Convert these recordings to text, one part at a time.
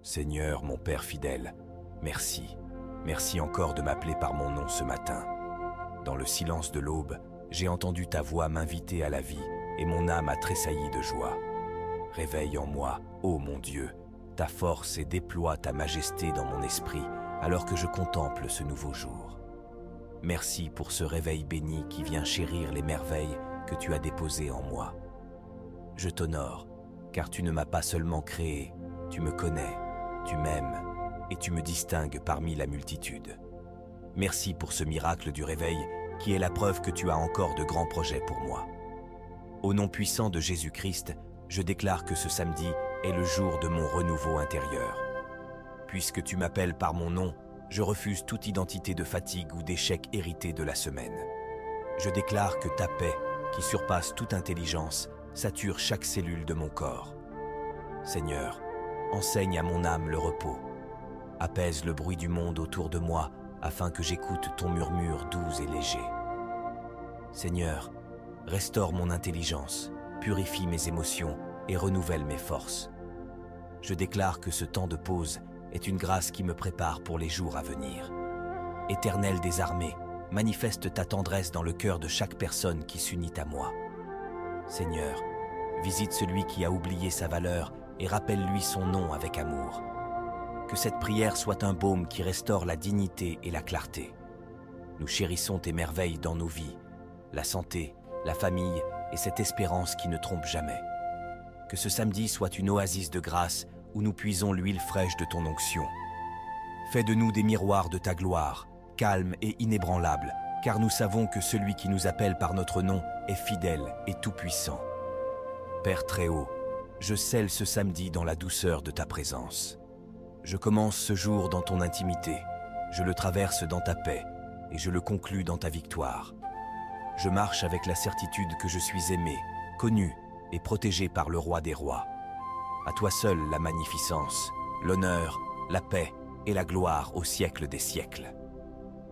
Seigneur, mon Père fidèle, merci. Merci encore de m'appeler par mon nom ce matin. Dans le silence de l'aube, j'ai entendu ta voix m'inviter à la vie et mon âme a tressailli de joie. Réveille en moi, ô mon Dieu, ta force et déploie ta majesté dans mon esprit alors que je contemple ce nouveau jour. Merci pour ce réveil béni qui vient chérir les merveilles que tu as déposées en moi. Je t'honore, car tu ne m'as pas seulement créé, tu me connais, tu m'aimes et tu me distingues parmi la multitude. Merci pour ce miracle du réveil qui est la preuve que tu as encore de grands projets pour moi. Au nom puissant de Jésus-Christ, je déclare que ce samedi est le jour de mon renouveau intérieur. Puisque tu m'appelles par mon nom, je refuse toute identité de fatigue ou d'échec hérité de la semaine. Je déclare que ta paix, qui surpasse toute intelligence, sature chaque cellule de mon corps. Seigneur, enseigne à mon âme le repos. Apaise le bruit du monde autour de moi afin que j'écoute ton murmure doux et léger. Seigneur, restaure mon intelligence, purifie mes émotions et renouvelle mes forces. Je déclare que ce temps de pause est une grâce qui me prépare pour les jours à venir. Éternel des armées, manifeste ta tendresse dans le cœur de chaque personne qui s'unit à moi. Seigneur, visite celui qui a oublié sa valeur et rappelle-lui son nom avec amour. Que cette prière soit un baume qui restaure la dignité et la clarté. Nous chérissons tes merveilles dans nos vies, la santé, la famille et cette espérance qui ne trompe jamais. Que ce samedi soit une oasis de grâce où nous puisons l'huile fraîche de ton onction. Fais de nous des miroirs de ta gloire, calmes et inébranlables, car nous savons que celui qui nous appelle par notre nom est fidèle et tout-puissant. Père Très-Haut, je scelle ce samedi dans la douceur de ta présence. Je commence ce jour dans ton intimité, je le traverse dans ta paix et je le conclus dans ta victoire. Je marche avec la certitude que je suis aimé, connu et protégé par le Roi des Rois. À toi seul la magnificence, l'honneur, la paix et la gloire au siècle des siècles.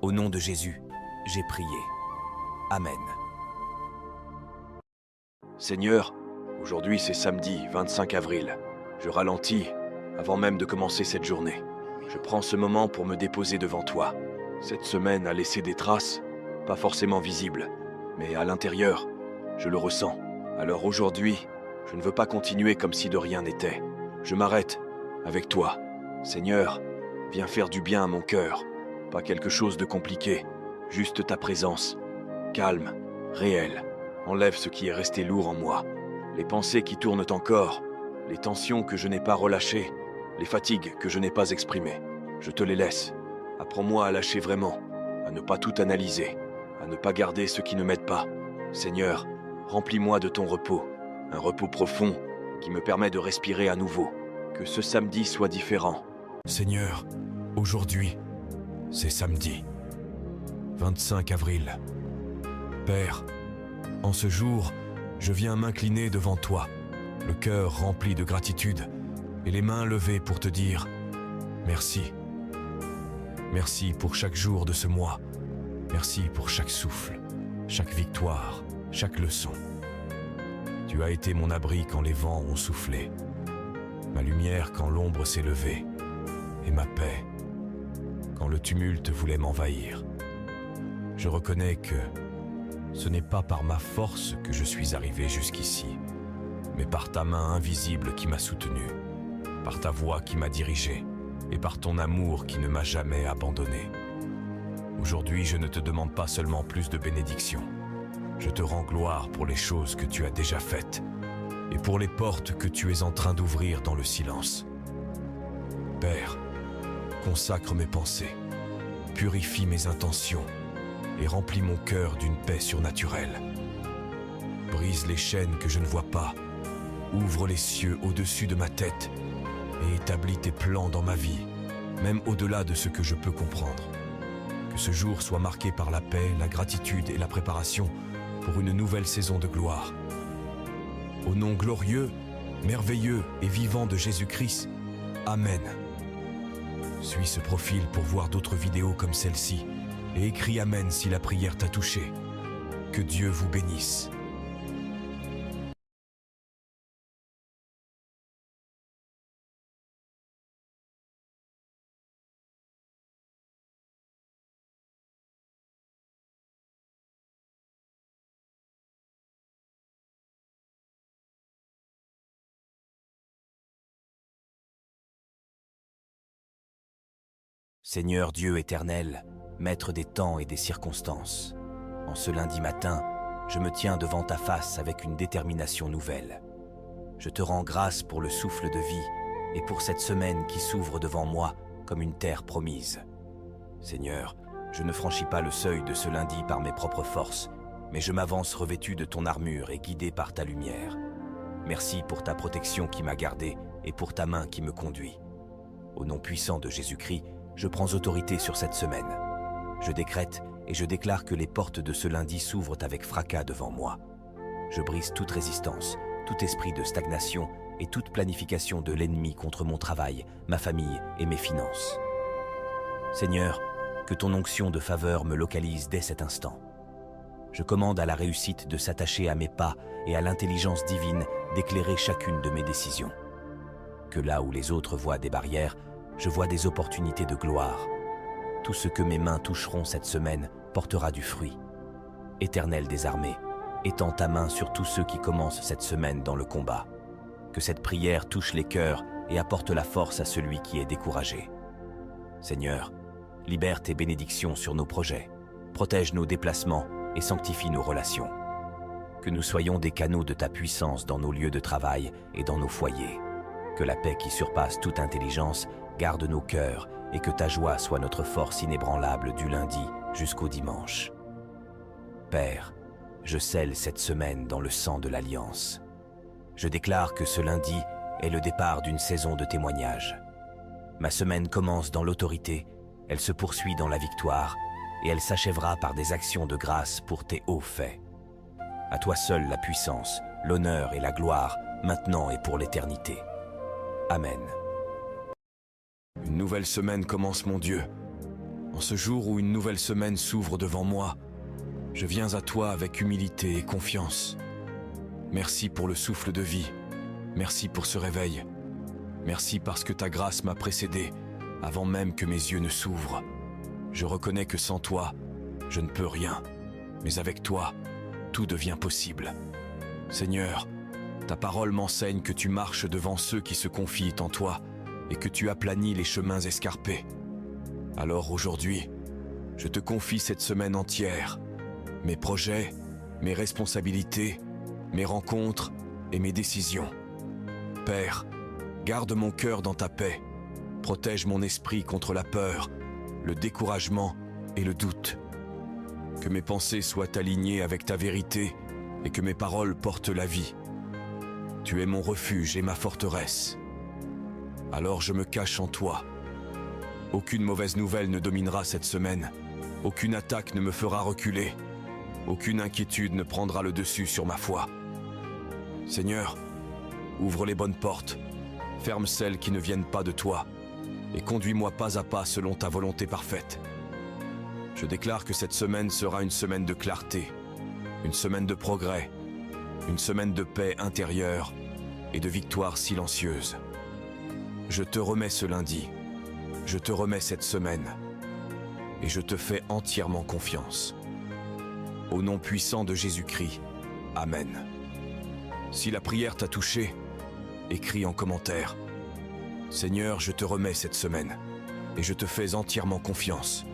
Au nom de Jésus, j'ai prié. Amen. Seigneur, aujourd'hui c'est samedi 25 avril. Je ralentis avant même de commencer cette journée. Je prends ce moment pour me déposer devant toi. Cette semaine a laissé des traces, pas forcément visibles, mais à l'intérieur, je le ressens. Alors aujourd'hui, je ne veux pas continuer comme si de rien n'était. Je m'arrête avec toi. Seigneur, viens faire du bien à mon cœur. Pas quelque chose de compliqué, juste ta présence. Calme, réelle. Enlève ce qui est resté lourd en moi. Les pensées qui tournent encore, les tensions que je n'ai pas relâchées, les fatigues que je n'ai pas exprimées. Je te les laisse. Apprends-moi à lâcher vraiment, à ne pas tout analyser, à ne pas garder ce qui ne m'aide pas. Seigneur, remplis-moi de ton repos, un repos profond qui me permet de respirer à nouveau. Que ce samedi soit différent. Seigneur, aujourd'hui, c'est samedi, 25 avril. Père, en ce jour, je viens m'incliner devant toi, le cœur rempli de gratitude et les mains levées pour te dire merci. Merci pour chaque jour de ce mois. Merci pour chaque souffle, chaque victoire, chaque leçon. Tu as été mon abri quand les vents ont soufflé, ma lumière quand l'ombre s'est levée, et ma paix quand le tumulte voulait m'envahir. Je reconnais que ce n'est pas par ma force que je suis arrivé jusqu'ici, mais par ta main invisible qui m'a soutenu, par ta voix qui m'a dirigé, et par ton amour qui ne m'a jamais abandonné. Aujourd'hui, je ne te demande pas seulement plus de bénédictions. Je te rends gloire pour les choses que tu as déjà faites et pour les portes que tu es en train d'ouvrir dans le silence. Père, consacre mes pensées, purifie mes intentions et remplis mon cœur d'une paix surnaturelle. Brise les chaînes que je ne vois pas, ouvre les cieux au-dessus de ma tête et établis tes plans dans ma vie, même au-delà de ce que je peux comprendre. Que ce jour soit marqué par la paix, la gratitude et la préparation pour une nouvelle saison de gloire. Au nom glorieux, merveilleux et vivant de Jésus-Christ, Amen. Suis ce profil pour voir d'autres vidéos comme celle-ci et écris Amen si la prière t'a touché. Que Dieu vous bénisse. Seigneur Dieu éternel, Maître des temps et des circonstances, en ce lundi matin, je me tiens devant ta face avec une détermination nouvelle. Je te rends grâce pour le souffle de vie et pour cette semaine qui s'ouvre devant moi comme une terre promise. Seigneur, je ne franchis pas le seuil de ce lundi par mes propres forces, mais je m'avance revêtu de ton armure et guidé par ta lumière. Merci pour ta protection qui m'a gardé et pour ta main qui me conduit. Au nom puissant de Jésus-Christ, je prends autorité sur cette semaine. Je décrète et je déclare que les portes de ce lundi s'ouvrent avec fracas devant moi. Je brise toute résistance, tout esprit de stagnation et toute planification de l'ennemi contre mon travail, ma famille et mes finances. Seigneur, que ton onction de faveur me localise dès cet instant. Je commande à la réussite de s'attacher à mes pas et à l'intelligence divine d'éclairer chacune de mes décisions. Que là où les autres voient des barrières, je vois des opportunités de gloire. Tout ce que mes mains toucheront cette semaine portera du fruit. Éternel des armées, étends ta main sur tous ceux qui commencent cette semaine dans le combat. Que cette prière touche les cœurs et apporte la force à celui qui est découragé. Seigneur, libère tes bénédictions sur nos projets, protège nos déplacements et sanctifie nos relations. Que nous soyons des canaux de ta puissance dans nos lieux de travail et dans nos foyers. Que la paix qui surpasse toute intelligence garde nos cœurs et que ta joie soit notre force inébranlable du lundi jusqu'au dimanche. Père, je scelle cette semaine dans le sang de l'Alliance. Je déclare que ce lundi est le départ d'une saison de témoignage. Ma semaine commence dans l'autorité, elle se poursuit dans la victoire et elle s'achèvera par des actions de grâce pour tes hauts faits. À toi seul la puissance, l'honneur et la gloire, maintenant et pour l'éternité. Amen. Une nouvelle semaine commence, mon Dieu. En ce jour où une nouvelle semaine s'ouvre devant moi, je viens à toi avec humilité et confiance. Merci pour le souffle de vie. Merci pour ce réveil. Merci parce que ta grâce m'a précédé avant même que mes yeux ne s'ouvrent. Je reconnais que sans toi, je ne peux rien. Mais avec toi, tout devient possible. Seigneur, ta parole m'enseigne que tu marches devant ceux qui se confient en toi et que tu aplanis les chemins escarpés. Alors aujourd'hui, je te confie cette semaine entière, mes projets, mes responsabilités, mes rencontres et mes décisions. Père, garde mon cœur dans ta paix, protège mon esprit contre la peur, le découragement et le doute. Que mes pensées soient alignées avec ta vérité et que mes paroles portent la vie. Tu es mon refuge et ma forteresse. Alors je me cache en toi. Aucune mauvaise nouvelle ne dominera cette semaine. Aucune attaque ne me fera reculer. Aucune inquiétude ne prendra le dessus sur ma foi. Seigneur, ouvre les bonnes portes, ferme celles qui ne viennent pas de toi, et conduis-moi pas à pas selon ta volonté parfaite. Je déclare que cette semaine sera une semaine de clarté, une semaine de progrès, une semaine de paix intérieure et de victoire silencieuse. Je te remets ce lundi, je te remets cette semaine, et je te fais entièrement confiance. Au nom puissant de Jésus-Christ, Amen. Si la prière t'a touché, écris en commentaire. Seigneur, je te remets cette semaine, et je te fais entièrement confiance.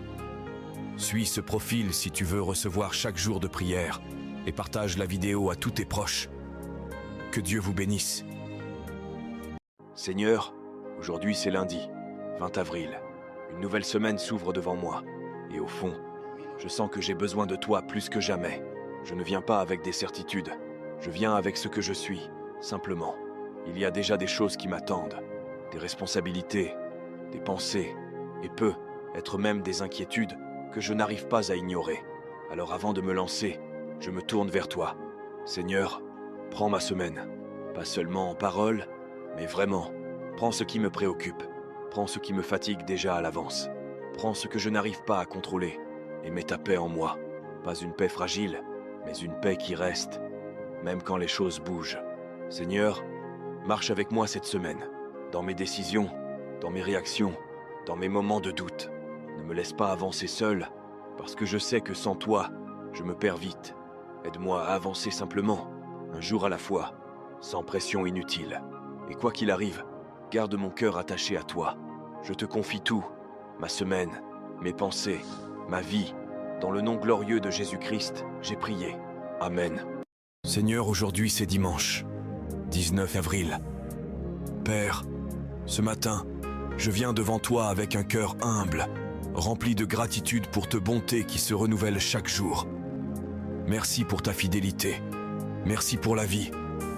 Suis ce profil si tu veux recevoir chaque jour de prière, et partage la vidéo à tous tes proches. Que Dieu vous bénisse. Seigneur, aujourd'hui c'est lundi, 20 avril. Une nouvelle semaine s'ouvre devant moi. Et au fond, je sens que j'ai besoin de toi plus que jamais. Je ne viens pas avec des certitudes. Je viens avec ce que je suis, simplement. Il y a déjà des choses qui m'attendent. Des responsabilités, des pensées, et être même des inquiétudes que je n'arrive pas à ignorer. Alors avant de me lancer, je me tourne vers toi. Seigneur, prends ma semaine. Pas seulement en parole, mais vraiment. Prends ce qui me préoccupe. Prends ce qui me fatigue déjà à l'avance. Prends ce que je n'arrive pas à contrôler. Et mets ta paix en moi. Pas une paix fragile, mais une paix qui reste, même quand les choses bougent. Seigneur, marche avec moi cette semaine. Dans mes décisions, dans mes réactions, dans mes moments de doute. Ne me laisse pas avancer seul, parce que je sais que sans toi, je me perds vite. Aide-moi à avancer simplement, un jour à la fois, sans pression inutile. Et quoi qu'il arrive, garde mon cœur attaché à toi. Je te confie tout, ma semaine, mes pensées, ma vie. Dans le nom glorieux de Jésus-Christ, j'ai prié. Amen. Seigneur, aujourd'hui c'est dimanche, 19 avril. Père, ce matin, je viens devant toi avec un cœur humble, rempli de gratitude pour ta bonté qui se renouvelle chaque jour. Merci pour ta fidélité. Merci pour la vie.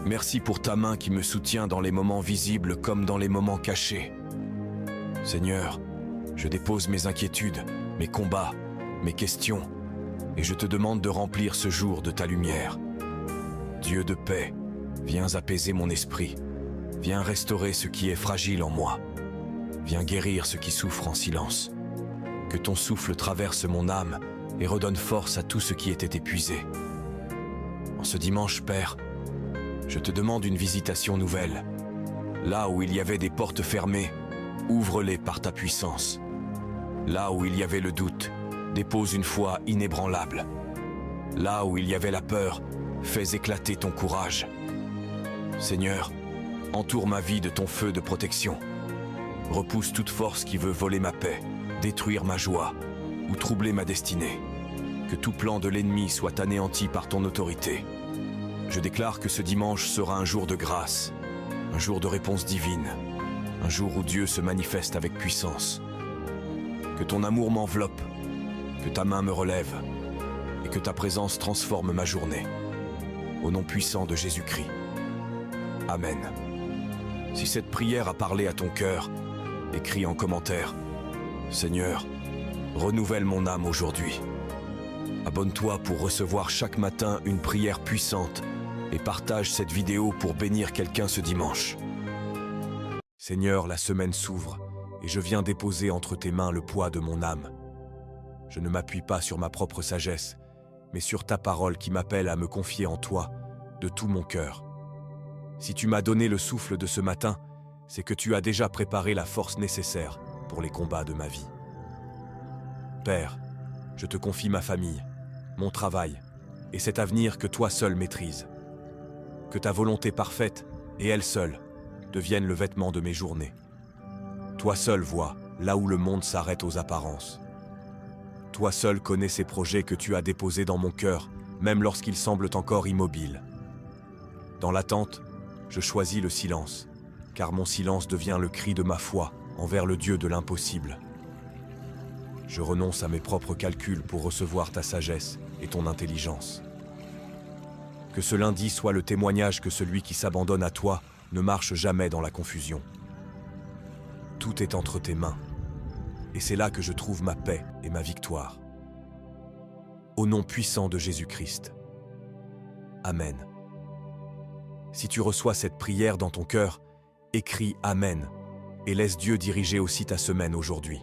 Merci pour ta main qui me soutient dans les moments visibles comme dans les moments cachés. Seigneur, je dépose mes inquiétudes, mes combats, mes questions, et je te demande de remplir ce jour de ta lumière. Dieu de paix, viens apaiser mon esprit. Viens restaurer ce qui est fragile en moi. Viens guérir ce qui souffre en silence. Que ton souffle traverse mon âme et redonne force à tout ce qui était épuisé. En ce dimanche, Père, je te demande une visitation nouvelle. Là où il y avait des portes fermées, ouvre-les par ta puissance. Là où il y avait le doute, dépose une foi inébranlable. Là où il y avait la peur, fais éclater ton courage. Seigneur, entoure ma vie de ton feu de protection. Repousse toute force qui veut voler ma paix, détruire ma joie ou troubler ma destinée. Que tout plan de l'ennemi soit anéanti par ton autorité. Je déclare que ce dimanche sera un jour de grâce, un jour de réponse divine, un jour où Dieu se manifeste avec puissance. Que ton amour m'enveloppe, que ta main me relève et que ta présence transforme ma journée. Au nom puissant de Jésus-Christ. Amen. Si cette prière a parlé à ton cœur, écris en commentaire « Seigneur, renouvelle mon âme aujourd'hui ». Abonne-toi pour recevoir chaque matin une prière puissante et partage cette vidéo pour bénir quelqu'un ce dimanche. Seigneur, la semaine s'ouvre et je viens déposer entre tes mains le poids de mon âme. Je ne m'appuie pas sur ma propre sagesse, mais sur ta parole qui m'appelle à me confier en toi de tout mon cœur. Si tu m'as donné le souffle de ce matin, c'est que tu as déjà préparé la force nécessaire pour les combats de ma vie. Père, je te confie ma famille, mon travail et cet avenir que toi seul maîtrises. Que ta volonté parfaite, et elle seule, devienne le vêtement de mes journées. Toi seul vois là où le monde s'arrête aux apparences. Toi seul connais ces projets que tu as déposés dans mon cœur, même lorsqu'ils semblent encore immobiles. Dans l'attente, je choisis le silence, car mon silence devient le cri de ma foi envers le Dieu de l'impossible. Je renonce à mes propres calculs pour recevoir ta sagesse et ton intelligence. Que ce lundi soit le témoignage que celui qui s'abandonne à toi ne marche jamais dans la confusion. Tout est entre tes mains, et c'est là que je trouve ma paix et ma victoire. Au nom puissant de Jésus-Christ. Amen. Si tu reçois cette prière dans ton cœur, écris Amen et laisse Dieu diriger aussi ta semaine aujourd'hui.